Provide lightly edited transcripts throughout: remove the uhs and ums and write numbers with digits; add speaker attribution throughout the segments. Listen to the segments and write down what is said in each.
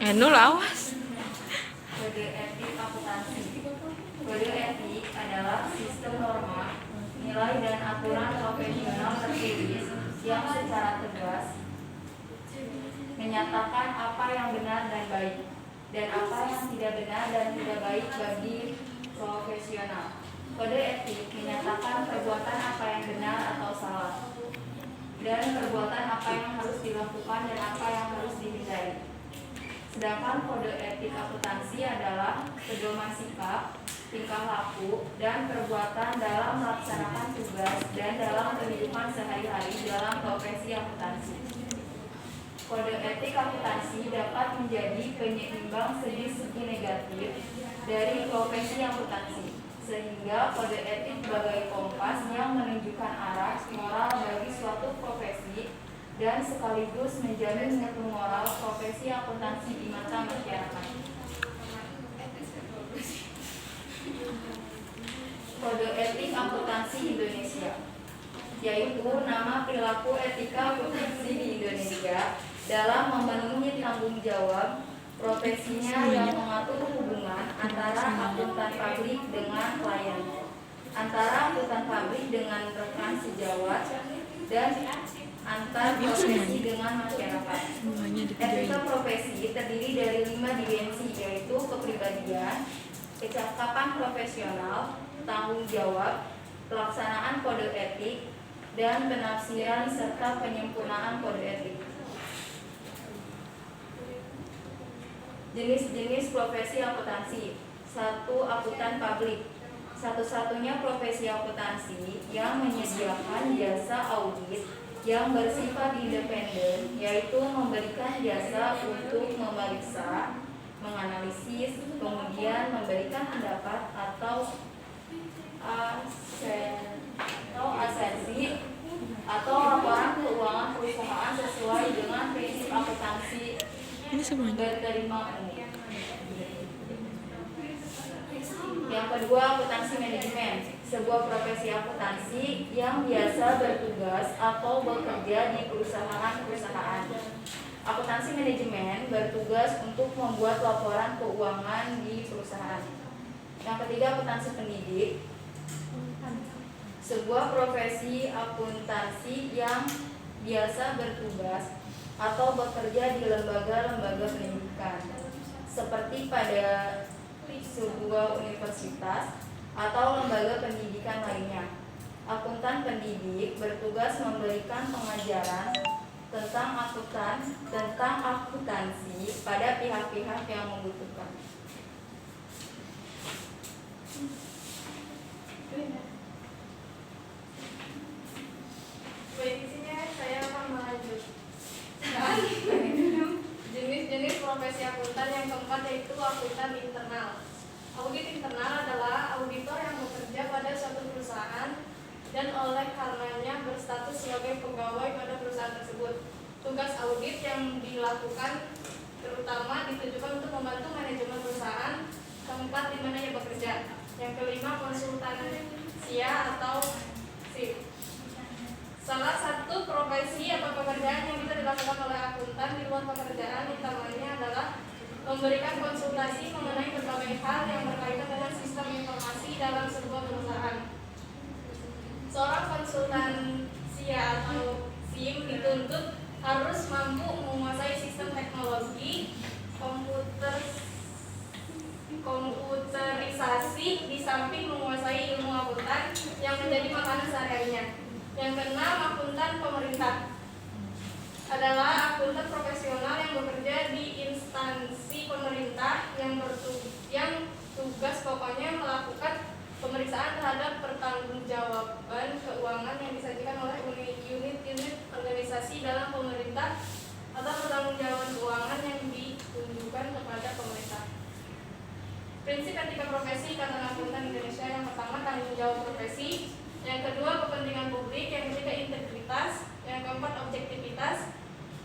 Speaker 1: Nul awas.
Speaker 2: Kode etik akuntansi. Kode etik adalah sistem norma, nilai dan aturan profesional tertulis yang secara tegas menyatakan apa yang benar dan baik dan apa yang tidak benar dan tidak baik bagi profesional. Kode etik menyatakan perbuatan apa yang benar atau salah dan perbuatan apa yang harus dilakukan dan apa yang harus dihindari. Sedangkan kode etik akuntansi adalah pedoman sikap, tingkah laku, dan perbuatan dalam melaksanakan tugas dan dalam kehidupan sehari-hari dalam profesi akuntansi. Kode etik akuntansi dapat menjadi penyeimbang segi-segi negatif dari profesi akuntansi, sehingga kode etik sebagai kompas yang menunjukkan arah moral bagi suatu profesi dan sekaligus menjamin mutu moral profesi akuntansi di mata masyarakat. Kode etik akuntansi Indonesia, yaitu nama perilaku etika akuntansi di Indonesia dalam memenuhi tanggung jawab profesinya yang mengatur hubungan antara akuntan publik dengan klien, antara akuntan publik dengan rekan sejawat, dan antar profesi dengan masyarakat. Etika profesi terdiri dari 5 dimensi, yaitu kepribadian, kecakapan profesional, tanggung jawab, pelaksanaan kode etik, dan penafsiran serta penyempurnaan kode etik. Jenis-jenis profesi akuntansi. 1. Akuntan publik. Satu-satunya profesi akuntansi yang menyediakan jasa audit yang bersifat independen, yaitu memberikan jasa untuk memeriksa, menganalisis, kemudian memberikan pendapat atau asensi atau laporan keuangan perusahaan sesuai dengan prinsip akuntansi berterima umum. Yang kedua, akuntansi manajemen, sebuah profesi akuntansi yang biasa bertugas atau bekerja di perusahaan-perusahaan. Akuntansi manajemen bertugas untuk membuat laporan keuangan di perusahaan. Yang ketiga, akuntansi pendidik, sebuah profesi akuntansi yang biasa bertugas atau bekerja di lembaga-lembaga pendidikan, seperti pada sebuah universitas atau lembaga pendidikan lainnya. Akuntan pendidik bertugas memberikan pengajaran tentang akuntansi pada pihak-pihak yang membutuhkan.
Speaker 3: Baik, di sini saya akan melanjutkan jenis-jenis profesi akuntan. Yang keempat yaitu akuntan internal. Audit internal adalah auditor yang bekerja pada suatu perusahaan dan oleh karenanya berstatus sebagai pegawai pada perusahaan tersebut. Tugas audit yang dilakukan terutama ditujukan untuk membantu manajemen perusahaan tempat di mana ia bekerja. Yang kelima, konsultansia atau SIP. Salah satu profesi atau pekerjaan yang bisa dilakukan oleh akuntan di luar pekerjaan utamanya adalah memberikan konsultasi mengenai berbagai hal yang berkaitan dengan sistem informasi dalam sebuah perusahaan. Seorang konsultansia atau SIM dituntut harus mampu menguasai sistem teknologi, komputerisasi, di samping menguasai ilmu akuntan yang menjadi makanan sehari-harinya. Yang keenam, akuntan pemerintah adalah akuntan profesional yang bekerja di instansi pemerintah yang tugas pokoknya melakukan pemeriksaan terhadap pertanggungjawaban keuangan yang disajikan oleh unit-unit organisasi dalam pemerintah atau pertanggungjawaban keuangan yang ditunjukkan kepada pemerintah. Prinsip etika profesi Ikatan Akuntan Indonesia. Yang pertama, tanggung jawab profesi. Yang kedua, kepentingan publik. Yang ketiga, integritas. Yang keempat, objektivitas.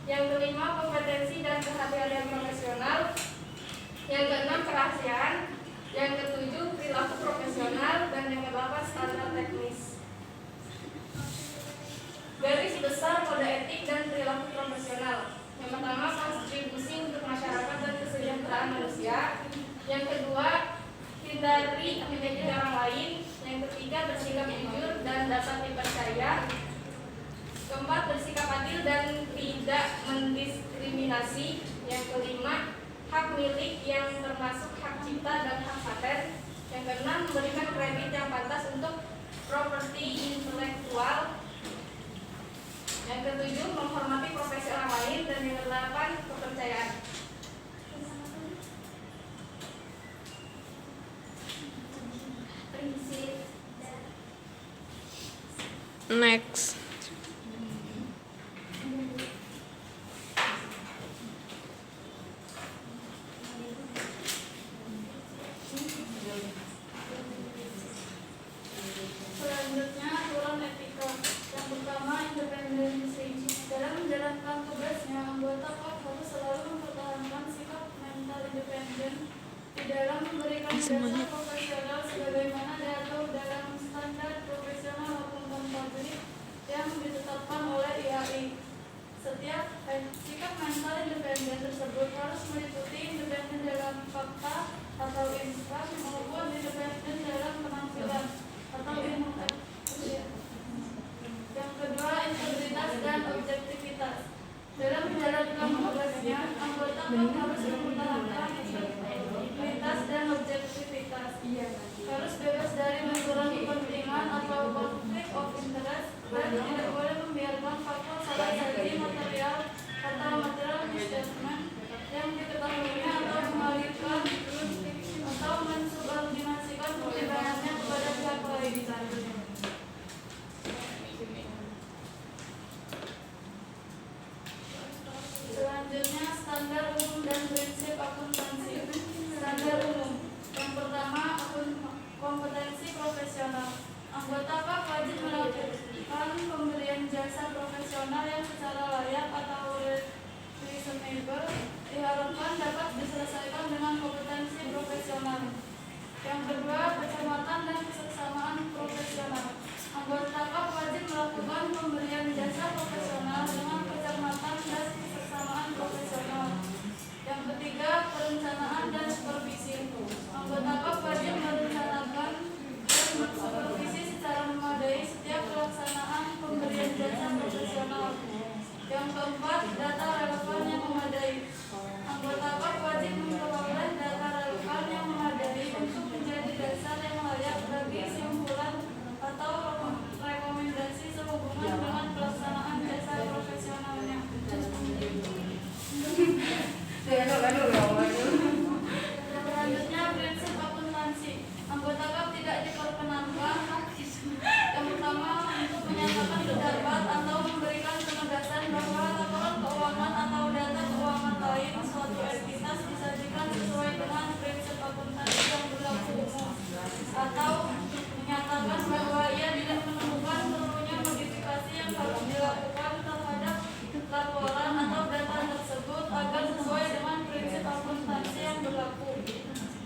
Speaker 3: Yang kelima, kompetensi dan kehati-hatian profesional. Yang keenam, kerahasiaan. Yang ketujuh, perilaku profesional. Dan yang kedelapan, standar teknis. Garis besar kode etik dan perilaku profesional. Yang Yang pertama, kontribusi untuk masyarakat dan kesejahteraan manusia. Yang kedua, hindari menyakiti orang lain. Yang ketiga, bersikap jujur dan dapat dipercaya. Keempat, bersikap adil dan tidak mendiskriminasi. Yang kelima, hak milik yang termasuk hak cipta dan hak paten. Yang keenam, memberikan kredit yang pantas untuk properti intelektual. Yang ketujuh, menghormati profesi orang lain. Dan yang kedelapan, kepercayaan.
Speaker 1: Next.
Speaker 3: Selanjutnya, aturan etika. Yang pertama, independensi. Dalam menjalankan tugasnya, anggota PAP harus selalu mempertahankan sikap mental independen di dalam memberikan jasa profesional sebagaimana diatur dalam standar profesional maupun publik yang ditetapkan oleh IAI. Setiap sikap mental independen tersebut harus meliputi independen dalam fakta atau insan maupun independen dalam penampilan atau ilmu. Yang kedua, integritas dan objektivitas. Dalam menjalankan tugasnya, anggota PAP harus mempertahankan integritas dan objektivitas. Harus bebas dari benturan kepentingan atau konflik of interest dan tidak boleh membiarkan faktor salah saji material atau material misstatement yang diketahuinya atau mengalihkan atau mensubordinasikan kewibawaannya kepada pihak lain. Selanjutnya, standar umum dan prinsip akuntansi. Standar umum. Yang pertama, kompetensi profesional. Anggota PAP wajib melakukan pemberian jasa profesional yang secara layak atau reasonable diharapkan dapat diselesaikan dengan kompetensi profesional. Yang kedua, kecermatan dan kesesamaan profesional. Anggota PAP wajib melakukan pemberian jasa profesional dengan kecermatan dan kesesamaan profesional. Yang ketiga, perencanaan dan supervisi. Anggota PAP wajib merencanakan dan mensupervisi secara memadai setiap pelaksanaan pemberian jasa profesional. Yang keempat, data relevan yang memadai. Anggota PAP wajib memperoleh data relevan yang memadai untuk menjadi dasar yang layak bagi simpulan atau rekomendasi sehubungan dengan pelaksanaan jasa profesionalnya. Selanjutnya, prinsip akuntansi. Anggota PAP tidak diperkenankan yang pertama untuk menyatakan pendapat atau memberikan penegasan bahwa laporan keuangan atau data keuangan lain suatu entitas disajikan sesuai dengan prinsip akuntansi yang berlaku umum, atau menyatakan bahwa ia tidak menemukan perlunya modifikasi yang harus dilakukan terhadap laporan atau data tersebut agar sesuai dengan prinsip akuntansi yang berlaku.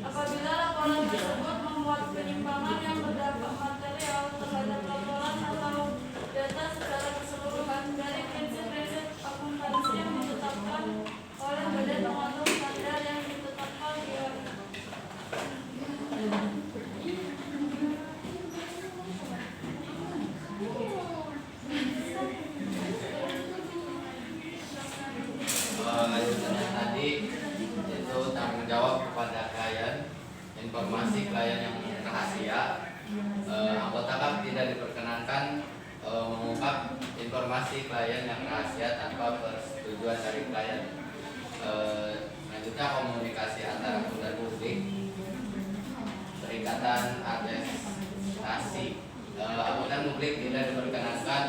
Speaker 3: Apabila laporan tersebut membuat penyimpangan yang berdampak material terhadap laporan atau data secara keseluruhan dari prinsip-prinsip akuntansi yang ditetapkan oleh Badan Pengatur Standar yang ditetapkan IAI.
Speaker 4: Lanjutannya tadi itu tanggung jawab kepada klien, informasi klien yang rahasia. Anggota PAP tidak diperkenankan mengungkap informasi klien yang rahasia tanpa persetujuan dari klien. Selanjutnya, komunikasi antara akuntan publik, perikatan atestasi. Akuntan publik tidak diperkenankan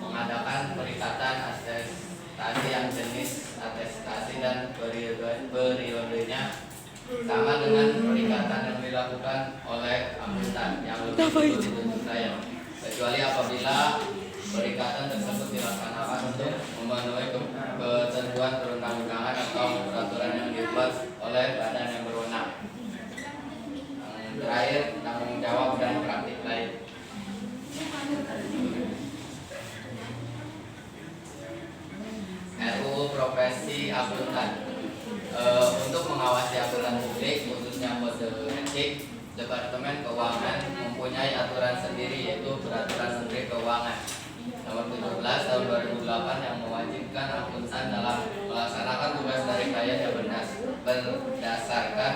Speaker 4: mengadakan perikatan atestasi yang jenis atestasi dan periodenya sama dengan perikatan yang dilakukan oleh akuntan yang lebih dulu ditunjuk klien, kecuali apabila perikatan tersebut dilaksanakan untuk memenuhi ketentuan perundang-undangan atau peraturan yang dibuat oleh badan yang berwenang. Yang terakhir, tanggung jawab dan praktik lain. RUU Profesi akuntan. Untuk mengawasi akuntan publik, khususnya kode etik, Departemen Keuangan mempunyai aturan sendiri, yaitu Peraturan Menteri Keuangan Nomor 17 Tahun 2008 yang mewajibkan akuntan dalam melaksanakan tugas dari klien yang berdasarkan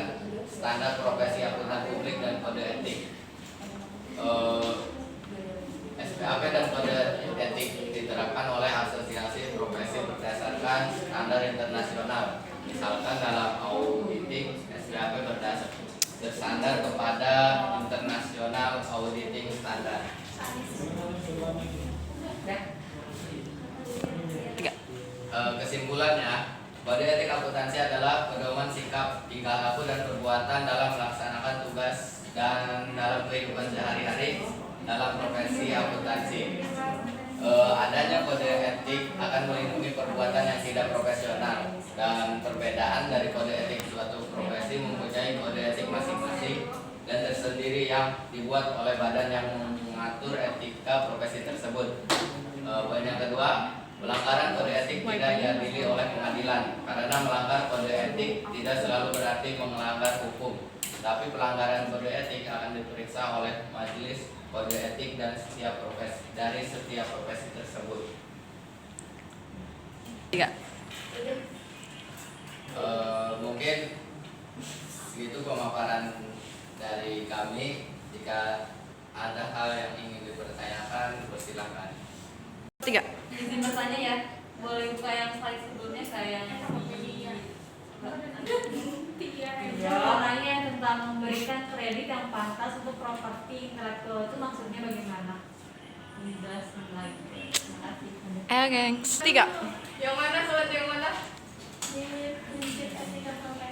Speaker 4: standar profesi akuntan publik dan kode etik. SPAP dan kode etik diterapkan oleh asosiasi profesi berdasarkan standar internasional. Misalkan dalam auditing, SPAP bersandar kepada International Auditing Standard. Kesimpulannya, kode etik akuntansi adalah pedoman sikap, tingkah laku dan perbuatan dalam melaksanakan tugas dan dalam kehidupan sehari-hari dalam profesi akuntansi. Adanya kode etik akan melindungi perbuatan yang tidak profesional, dan perbedaan dari kode etik suatu profesi mempunyai kode etik masing-masing dan tersendiri yang dibuat oleh badan yang mengatur etika profesi tersebut. Poin yang kedua, pelanggaran kode etik tidak diadili oleh pengadilan, karena melanggar kode etik tidak selalu berarti melanggar hukum, tapi pelanggaran kode etik akan diperiksa oleh majelis kode etik dan setiap profesi tersebut.
Speaker 1: 3.
Speaker 4: Mungkin segitu pemaparan dari kami. Jika ada hal yang ingin dipertanyakan, persilakan.
Speaker 1: 3.
Speaker 2: Izin bertanya ya, boleh buka yang slide sebelumnya saya yang nanya tentang memberikan kredit yang pantas untuk properti intelektual itu maksudnya bagaimana? Dijelaskan lagi. Terima kasih.
Speaker 1: Ayo gengs. 3.
Speaker 3: Yang mana sobat yang mana?
Speaker 2: Di prinsip etika profesi.